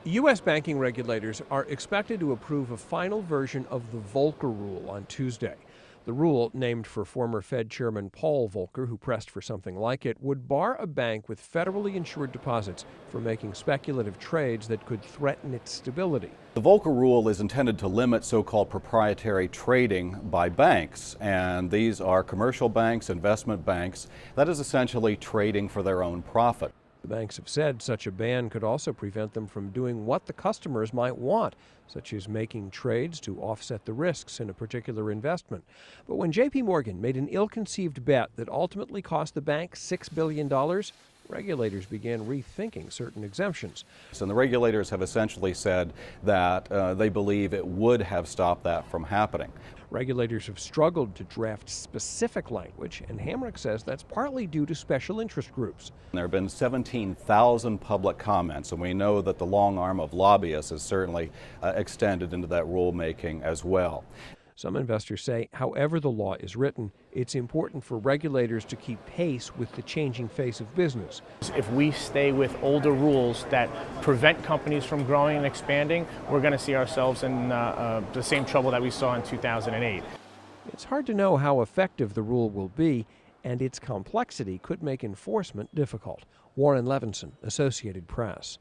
U.S. banking regulators are expected to approve a final version of the Volcker rule on Tuesday. The rule, named for former Fed Chairman Paul Volcker, who pressed for something like it, would bar a bank with federally insured deposits from making speculative trades that could threaten its stability. The Volcker rule is intended to limit so-called proprietary trading by banks, and these are commercial banks, investment banks. That is essentially trading for their own profit. The banks have said such a ban could also prevent them from doing what the customers might want, such as making trades to offset the risks in a particular investment. But when JPMORGAN made an ill-conceived bet that ultimately cost the bank $6 billion, regulators began rethinking certain exemptions. And the regulators have essentially said that they believe it would have stopped that from happening. Regulators have struggled to draft specific language, and Hamrick says that's partly due to special interest groups. There have been 17,000 public comments, and we know that the long arm of lobbyists is certainly extended into that rulemaking as well. Some investors say, however the law is written, it's important for regulators to keep pace with the changing face of business. If we stay with older rules that prevent companies from growing and expanding, we're going to see ourselves in the same trouble that we saw in 2008. It's hard to know how effective the rule will be, and its complexity could make enforcement difficult. Warren Levinson, Associated Press.